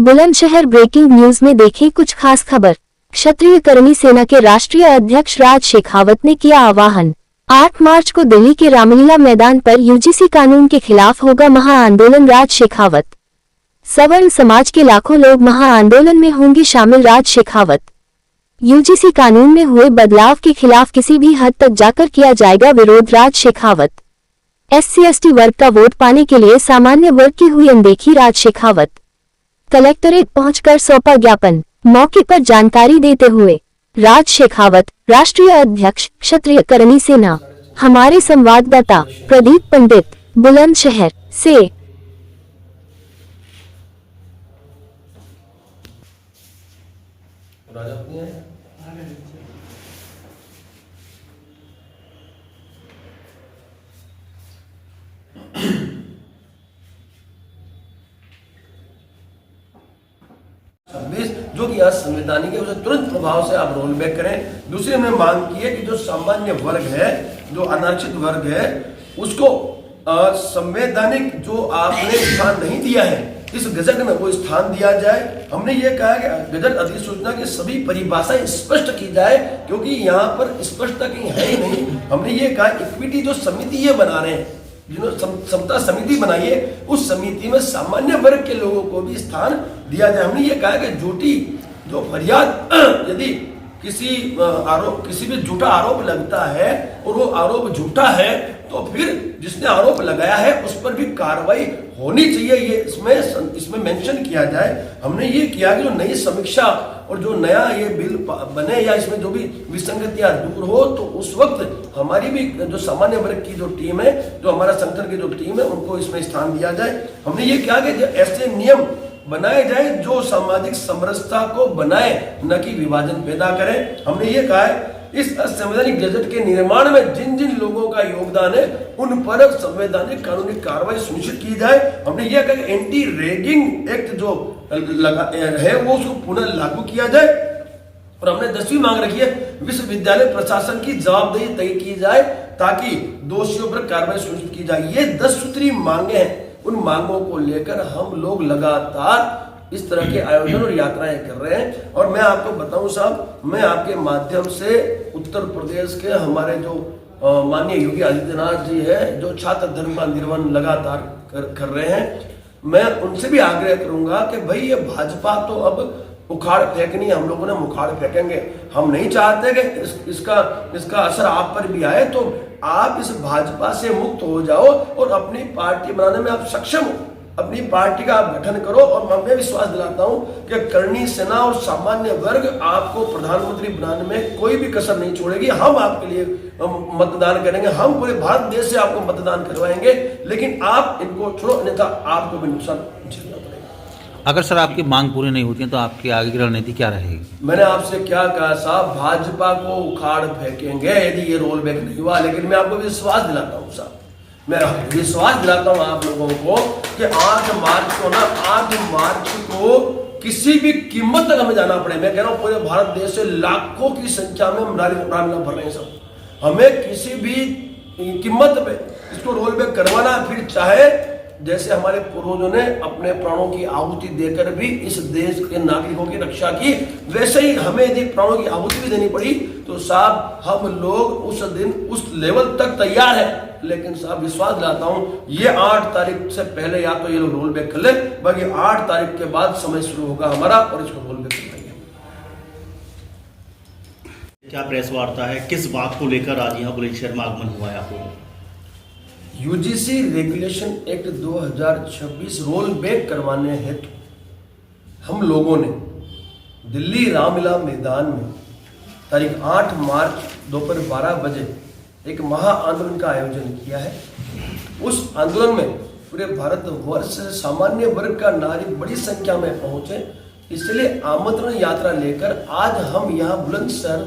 Bulandshahr breaking news में देखी कुछ खास खबर। क्षत्रिय कर्मी सेना के राष्ट्रीय अध्यक्ष राज शेखावत ने किया आह्वान। 8 मार्च को दिल्ली के रामलीला मैदान पर यूजीसी कानून के खिलाफ होगा महाआंदोलन। राज शेखावत। सवर्ण समाज के लाखों लोग महाआंदोलन में होंगे शामिल। राज शेखावत। यूजीसी कानून में हुए बदलाव के खिलाफ किसी भी हद तक जाकर किया जाएगा विरोध। राज शेखावत। SC/ST वर्ग का वोट पाने के लिए सामान्य वर्ग की हुई अनदेखी। राज शेखावत। कलेक्टरेट पहुंचकर सौंपा ज्ञापन। मौके पर जानकारी देते हुए राज शेखावत, राष्ट्रीय अध्यक्ष क्षत्रिय कर्मी सेना। हमारे संवाददाता प्रदीप पंडित, बुलंदशहर से। जो कि असंवैधानिक है, उसे तुरंत प्रभाव से आप रोल बैक करें। दूसरी हमने मांग की है कि जो सामान्य वर्ग है, जो अनारक्षित वर्ग है, उसको संवैधानिक जो आपने स्थान नहीं दिया है इस गजट में वो स्थान दिया जाए। हमने ये कहा कि गजट अधिसूचना की सभी परिभाषाएं स्पष्ट की जाए, क्योंकि यहाँ पर स्पष्टता कहीं है ही नहीं। हमने ये कहा इक्विटी जो समिति ये बना रहे हैं, जिन्होंने समता समिति बनाई है, उस समिति में सामान्य वर्ग के लोगों को भी स्थान दिया जाए। हमने ये कहा कि झूठी जो फरियाद यदि किसी भी झूठा आरोप लगता है और वो आरोप झूठा है तो फिर जिसने आरोप लगाया है उस पर भी कार्रवाई होनी चाहिए, ये इसमें मेंशन किया जाए। हमने ये किया कि जो नई समीक्षा और जो नया ये बिल बने या इसमें जो भी विसंगतियां दूर हो, तो उस वक्त हमारी भी जो सामान्य वर्ग की जो टीम है, जो हमारा संगठन की जो टीम है, उनको इसमें स्थान दिया जाए। हमने ये कहा कि ऐसे नियम बनाए जाए जो सामाजिक समरसता को बनाए, न कि विभाजन पैदा करें। हमने ये कहा है इस असंवैधानिक गजट के निर्माण में जिन जिन लोगों का योगदान है उन पर संवैधानिक कानूनी कार्रवाई सुनिश्चित की जाए। हमने यह कहा कि एंटी रैगिंग एक्ट जो लगा है वो उसको पुनः लागू किया जाए। और हमने 10वीं मांग रखी है विश्वविद्यालय प्रशासन की जवाबदेही तय की जाए ताकि दोषियों पर कार्रवाई सुनिश्चित की जाए। ये 10 सूत्री मांगे हैं। उन मांगों को लेकर हम लोग लगातार इस तरह के आयोजन और यात्राएं कर रहे हैं। और मैं आपको बताऊं साहब, मैं आपके माध्यम से उत्तर प्रदेश के हमारे जो माननीय योगी आदित्यनाथ जी है, जो छात्र धर्म का निर्वहन लगातार कर रहे हैं, मैं उनसे भी आग्रह करूंगा कि भाई ये भाजपा तो अब उखाड़ फेंकनी, हम लोगों ने मुखाड़ फेंकेंगे। हम नहीं चाहते कि इसका असर आप पर भी आए, तो आप इस भाजपा से मुक्त हो जाओ और अपनी पार्टी बनाने में आप सक्षम हो। अपनी पार्टी का आप गठन करो। और मैं विश्वास दिलाता हूं कि कर्णी सेना और सामान्य वर्ग आपको प्रधानमंत्री बनाने में कोई भी कसर नहीं छोड़ेगी। हम आपके लिए मतदान करेंगे, हम पूरे भारत देश से आपको मतदान करवाएंगे, लेकिन आप इनको छोड़ो, अन्यथा आपको भी नुकसान झेलना पड़ेगा। अगर सर आपकी मांग पूरी नहीं होती है तो आपकी आगे की रणनीति क्या रहेगी? मैंने आपसे क्या कहा साहब, भाजपा को उखाड़ फेंकेंगे यदि ये रोल बैक नहीं हुआ। लेकिन मैं आपको विश्वास दिलाता हूँ साहब, मैं विश्वास दिलाता हूं आप लोगों को कि 8 मार्च को किसी भी कीमत तक हमें जाना पड़े। मैं कह रहा हूं पूरे भारत देश से लाखों की संख्या में हम रामलीला भर रहे हैं सब। हमें किसी भी कीमत पे इसको रोल बैक करवाना, फिर चाहे जैसे हमारे पूर्वजों ने अपने प्राणों की आहुति देकर भी इस देश के नागरिकों की रक्षा की, वैसे ही हमें यदि प्राणों की आहुति भी देनी पड़ी तो साहब हम लोग उस दिन उस लेवल तक तैयार है। लेकिन साहब विश्वास दिलाता हूं ये 8 तारीख से पहले या तो ये लोग रोल बैक कर ले, बाकी 8 तारीख के बाद समय शुरू होगा हमारा और इसको रोल बैक करेंगे। क्या प्रेस वार्ता है, किस बात को लेकर आज यहाँ बुलंदशहर में आगमन हुआ है आप लोगों? UGC regulation act 2026 roll back करवाने हेतु हम लोगों ने दिल्ली रामलीला मैदान में तारीख 8 मार्च दोपहर 12 बजे एक महाआंदोलन का आयोजन किया है। उस आंदोलन में पूरे भारतवर्ष से सामान्य वर्ग का नागरिक बड़ी संख्या में पहुंचे, इसलिए आमंत्रण यात्रा लेकर आज हम यहाँ बुलंदशहर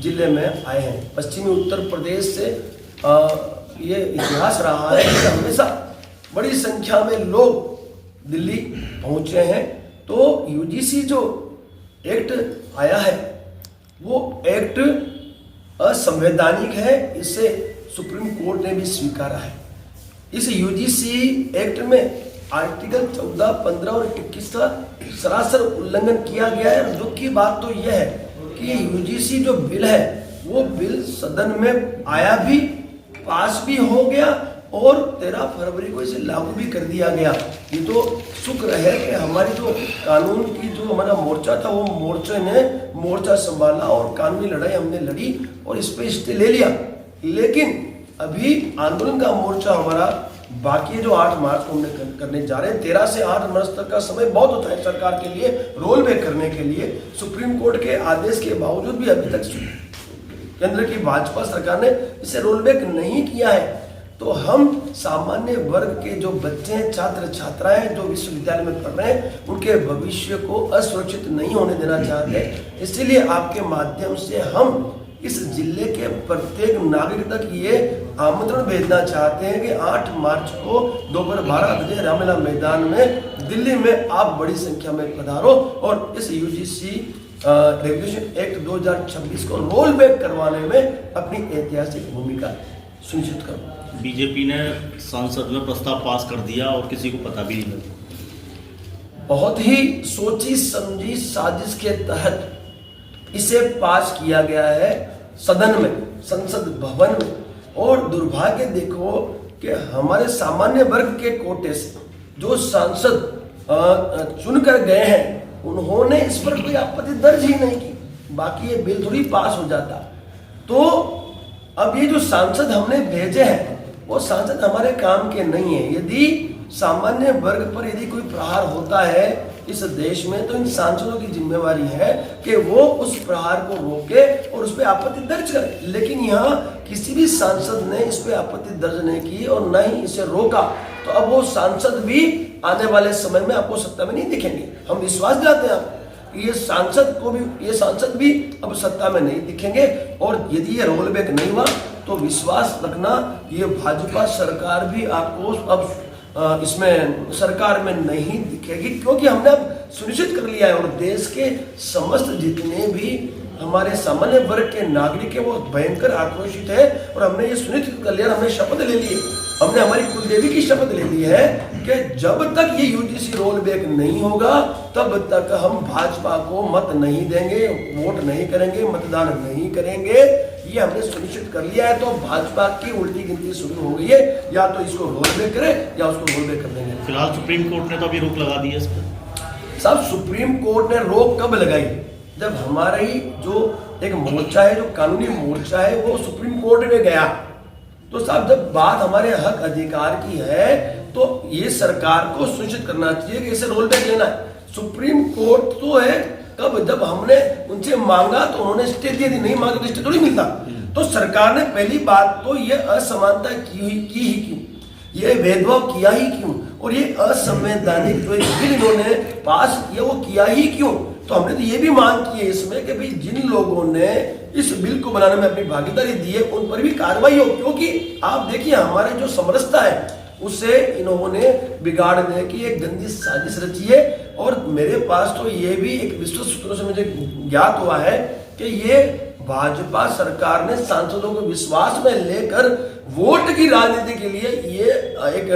जिले में आए हैं। पश्चिमी उत्तर प्रदेश से ये इतिहास रहा है कि हमेशा बड़ी संख्या में लोग दिल्ली पहुंचे हैं। तो यूजीसी जो एक्ट आया है वो एक्ट असंवैधानिक है, इसे सुप्रीम कोर्ट ने भी स्वीकारा है। इस यूजीसी एक्ट में आर्टिकल 14, 15 और 21 का सरासर उल्लंघन किया गया है। दुख की बात तो यह है कि यूजीसी जो बिल है वो बिल सदन में आया भी, पास भी हो गया और 13 फरवरी को इसे लागू भी कर दिया गया। ये तो शुक्र है कि हमारी जो कानून की जो हमारा मोर्चा था वो मोर्चे ने मोर्चा संभाला और कानूनी लड़ाई हमने लड़ी और इस पे स्टे ले लिया। लेकिन अभी आंदोलन का मोर्चा हमारा बाकी है जो 8 मार्च को हमने करने जा रहे हैं। 13 से 8 मार्च तक का समय बहुत होता है सरकार के लिए रोल बैक करने के लिए। सुप्रीम कोर्ट के आदेश के बावजूद भी अभी तक केंद्र की भाजपा सरकार ने इसे रोल बैक नहीं किया है। तो हम सामान्य वर्ग के जो बच्चे हैं, छात्र छात्राएं जो विश्वविद्यालय में पढ़ रहे हैं, उनके भविष्य को असुरक्षित नहीं होने देना चाहते। इसीलिए आपके माध्यम से हम इस जिले के प्रत्येक नागरिक तक ये आमंत्रण भेजना चाहते हैं कि 8 मार्च को दोपहर 12 बजे रामलीला मैदान में दिल्ली में आप बड़ी संख्या में पधारो और इस यूजीसी रेगुलेशन एक्ट 2026 को रोल बैक करवाने में अपनी ऐतिहासिक भूमिका सुनिश्चित करो। बीजेपी ने संसद में प्रस्ताव पास कर दिया और किसी को पता भी नहीं लगा। बहुत ही सोची समझी साजिश के तहत इसे पास किया गया है सदन में, संसद भवन में। और दुर्भाग्य देखो कि हमारे सामान्य वर्ग के कोटे से जो सांसद चुनकर गए हैं उन्होंने इस पर कोई आपत्ति दर्ज ही नहीं की, बाकी ये बिल थोड़ी पास हो जाता। तो अब ये जो सांसद हमने भेजे हैं वो सांसद हमारे काम के नहीं है। यदि सामान्य वर्ग पर यदि कोई प्रहार होता है इस देश में तो इन सांसदों की जिम्मेवारी है कि वो उस प्रहार को रोके और उस पर आपत्ति दर्ज करे। लेकिन यहाँ किसी भी सांसद ने इस पर आपत्ति दर्ज नहीं की और न ही इसे रोका। तो अब वो सांसद भी आने वाले समय में आपको सत्ता में नहीं दिखेंगे। हम विश्वास दिलाते हैं आपको ये सांसद भी अब सत्ता में नहीं दिखेंगे। और यदि ये रोल बैक नहीं हुआ तो विश्वास रखना ये भाजपा सरकार भी आपको अब इसमें सरकार में नहीं दिखेगी, क्योंकि हमने अब सुनिश्चित कर लिया है और देश के समस्त जितने भी हमारे सामान्य वर्ग के नागरिक है वो भयंकर आक्रोशित है। और हमने ये सुनिश्चित कर लिया, हमने शपथ ले ली, हमने हमारी कुलदेवी की शपथ ले ली है कि जब तक ये यूजीसी रोल बैक नहीं होगा तब तक हम भाजपा को मत नहीं देंगे, वोट नहीं करेंगे, मतदान नहीं करेंगे। ये हमने सुनिश्चित कर लिया है। तो भाजपा की उल्टी गिनती शुरू हो गई है, या तो इसको रोल बैक करे या उसको रोल बैक कर देंगे। फिलहाल सुप्रीम कोर्ट ने तो अभी रोक लगा दी है इस पर। साहब सुप्रीम कोर्ट ने रोक कब लगाई? जब हमारा ही जो एक मोर्चा है, जो कानूनी मोर्चा है, वो सुप्रीम कोर्ट में गया। तो साहब जब बात हमारे हक अधिकार की है तो ये सरकार को सुनिश्चित करना चाहिए कि इसे रोल बैक लेना है। सुप्रीम कोर्ट तो है कब, जब हमने उनसे मांगा तो उन्होंने स्टे दिया, नहीं मांगा तो स्टे थोड़ी मिलता। तो सरकार ने पहली बात तो ये असमानता की ही क्यों, ये भेदभाव किया ही क्यों, और ये असंवैधानिक जो बिल इन्होंने पास किया वो किया ही क्यों। तो हमने तो ये भी मांग की है इसमें कि भाई जिन लोगों ने इस बिल को बनाने में अपनी भागीदारी दी है उन पर भी कार्रवाई हो, क्योंकि आप देखिए हमारे जो समरसता है उसे इन्होंने बिगाड़ने की एक गंदी साजिश रची है। और मेरे पास तो ये भी एक विश्वस्त सूत्रों से मुझे ज्ञात हुआ है कि ये भाजपा सरकार ने सांसदों को विश्वास में लेकर वोट की राजनीति के लिए ये एक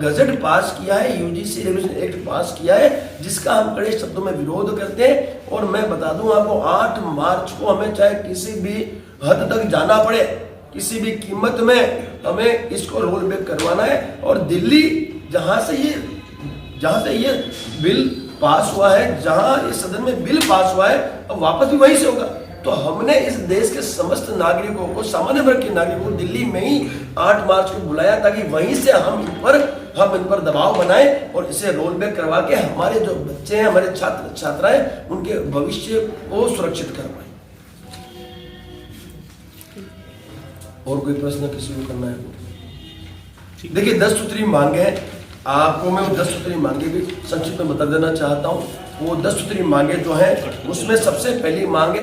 गजट पास किया है, यूजीसी रेगुलेशन एक्ट पास किया है, जिसका हम कड़े शब्दों में विरोध करते हैं। और मैं बता दूं आपको 8 मार्च को हमें चाहे किसी भी हद तक जाना पड़े, किसी भी कीमत में हमें इसको रोल बैक करवाना है। और दिल्ली जहां से ये बिल पास हुआ है, जहां इस सदन में बिल पास हुआ है, अब वापस भी वहीं से होगा। तो हमने इस देश के समस्त नागरिकों को, सामान्य वर्ग के नागरिकों को दिल्ली में ही 8 मार्च को बुलाया ताकि वहीं से हम इन पर दबाव बनाएं और इसे रोल बैक करवा के हमारे जो बच्चे हैं, हमारे छात्र छात्राएं, उनके भविष्य को सुरक्षित करवाएं। और कोई प्रश्न किसी को करना है? देखिए 10 सूत्री मांगे हैं, आपको मैं वो 10 सूत्री मांगे भी संक्षिप्त में बता देना चाहता हूँ। वो 10 सूत्री मांगे जो है उसमें सबसे पहली मांगे